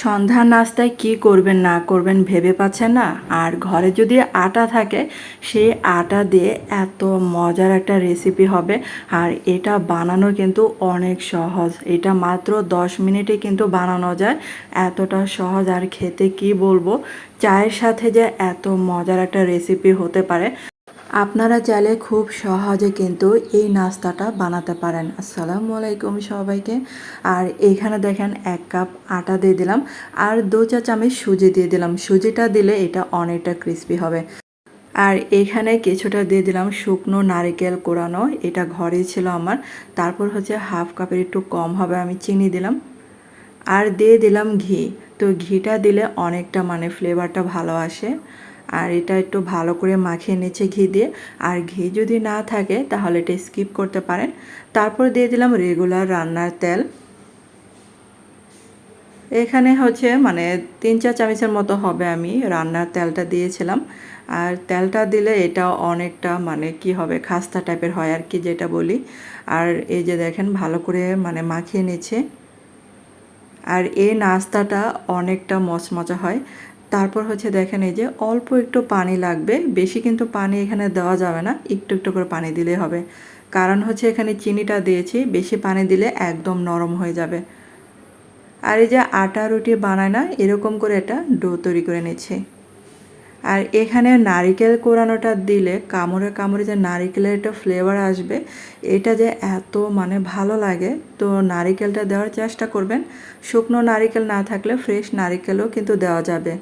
সন্ধ্যার নাস্তায় কি করবেন না করবেন ভেবে পাচ্ছেন না, আর ঘরে যদি আটা থাকে সেই আটা দিয়ে এত মজার একটা রেসিপি হবে। আর এটা বানানো কিন্তু অনেক সহজ, এটা মাত্র 10 মিনিটে কিন্তু বানানো যায়। এতটা সহজ আর খেতে কি বলবো, চায়ের সাথে যে এত মজার একটা রেসিপি হতে পারে আপনারা চাইলে খুব সহজে কিন্তু এই নাস্তাটা বানাতে পারেন। আসসালামু আলাইকুম সবাইকে। আর এইখানে দেখেন 1 কাপ আটা দিয়ে দিলাম আর 2 চা চামচ সুজি দিয়ে দিলাম। সুজিটা দিলে এটা অনেকটা ক্রিস্পি হবে। আর এখানে কিছুটা দিয়ে দিলাম শুকনো নারিকেল কোরানো, এটা ঘরেই ছিল আমার। তারপর হচ্ছে 1/2 কাপের একটু কম হবে আমি চিনি দিলাম। আর দিয়ে দিলাম ঘি। তো ঘিটা দিলে অনেকটা ফ্লেভারটা ভালো আসে। আর এটা একটু ভালো করে মাখিয়ে নিচ্ছে ঘি দিয়ে। আর ঘি যদি না থাকে তাহলে এটা স্কিপ করতে পারেন। তারপর দিয়ে দিলাম রেগুলার রান্নার তেল। এখানে হচ্ছে 3-4 চামচের মতো হবে আমি রান্নার তেলটা দিয়েছিলাম। আর তেলটা দিলে এটা অনেকটা কি হবে, খাস্তা টাইপের হয় আর কি, যেটা বলি। আর এই যে দেখেন ভালো করে মাখিয়ে নিচ্ছে। আর এই নাস্তাটা অনেকটা মচমচা হয়। তারপর হচ্ছে দেখেন এই যে অল্প একটু পানি লাগবে, বেশি কিন্তু পানি এখানে দেওয়া যাবে না, একটু একটু করে পানি দিলেই হবে। কারণ হচ্ছে এখানে চিনিটা দিয়েছি, বেশি পানি দিলে একদম নরম হয়ে যাবে। আর এই যে আটা রুটি বানায় না, এরকম করে এটা ডো তৈরি করে নিচ্ছে। আর এখানে নারিকেল কোরানোটা দিলে কামড়ে কামড়ে যে নারিকেলের একটা ফ্লেভার আসবে, এটা যে এত ভালো লাগে। তো নারিকেলটা দেওয়ার চেষ্টা করবেন। শুকনো নারিকেল না থাকলে ফ্রেশ নারিকেলও কিন্তু দেওয়া যাবে।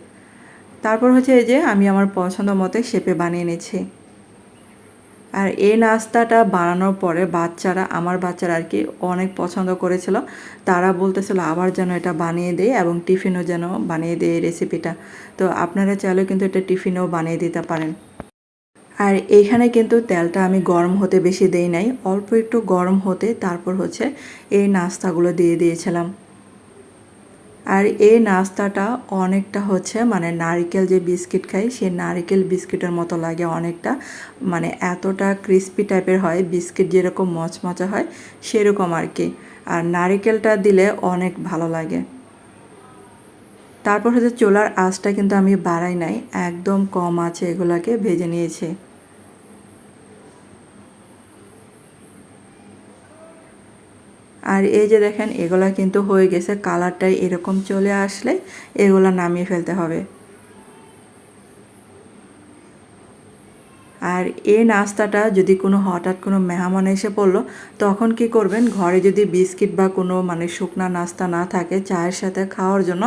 তারপর হচ্ছে এই যে আমি আমার পছন্দ মতো শেপে বানিয়ে নিচ্ছি। আর এই নাস্তাটা বানানোর পরে আমার বাচ্চারা আর কি অনেক পছন্দ করেছিল। তারা বলতেছিল আবার যেন এটা বানিয়ে দেয় এবং টিফিনও যেন বানিয়ে দেয় এই রেসিপিটা। তো আপনারা চাইলেও কিন্তু এটা টিফিনেও বানিয়ে দিতে পারেন। আর এইখানে কিন্তু তেলটা আমি গরম হতে বেশি দেই নাই, অল্প একটু গরম হতে তারপর হচ্ছে এই নাস্তাগুলো দিয়ে দিয়েছিলাম। আর এই নাস্তাটা অনেকটা হচ্ছে নারকেল যে বিস্কিট খাই সেই নারকেল বিস্কিটের মতো লাগে অনেকটা, এতটা ক্রিস্পি টাইপের হয়, বিস্কিট যেরকম মচমচা হয় সেরকম আর কি। আর নারকেলটা দিলে অনেক ভালো লাগে। তারপর হচ্ছে চুলার আঁচটা কিন্তু আমি বাড়াই নাই, একদম কম আছে এগুলাকে ভেজে নিয়েছি। আর এই যে দেখেন এগুলা কিন্তু হয়ে গেছে, কালারটাই এরকম চলে আসলে এগুলা নামিয়ে ফেলতে হবে। আর এই নাস্তাটা যদি হঠাৎ কোনো মেহমান এসে পড়লো, তখন কি করবেন, ঘরে যদি বিস্কিট বা কোনো শুকনা নাস্তা না থাকে চায়ের সাথে খাওয়ার জন্য,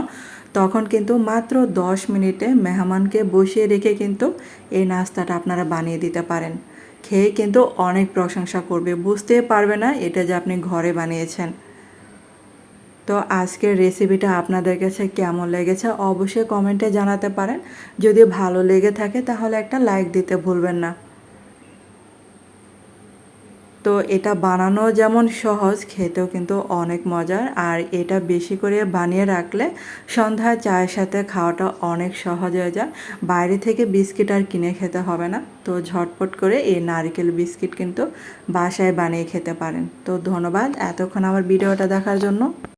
তখন কিন্তু মাত্র 10 মিনিটে মেহমানকে বসিয়ে রেখে কিন্তু এই নাস্তাটা আপনারা বানিয়ে দিতে পারেন। খেয়ে কিন্তু অনেক প্রশংসা করবে, বুঝতেই পারবে না এটা যে আপনি ঘরে বানিয়েছেন। তো আজকের রেসিপিটা আপনাদের কাছে কেমন লেগেছে অবশ্যই কমেন্টে জানাতে পারেন। যদি ভালো লেগে থাকে তাহলে একটা লাইক দিতে ভুলবেন না। তো এটা বানানো যেমন সহজ, খেতেও কিন্তু অনেক মজার। আর এটা বেশি করে বানিয়ে রাখলে সন্ধ্যায় চায়ের সাথে খাওয়াটা অনেক সহজ হয়ে যায়। বাইরে থেকে বিস্কিট আর কিনে খেতে হবে না। তো ঝটপট করে এই নারকেল বিস্কিট কিন্তু বাসায় বানিয়ে খেতে পারেন। তো ধন্যবাদ এতক্ষণ আমার ভিডিওটা দেখার জন্য।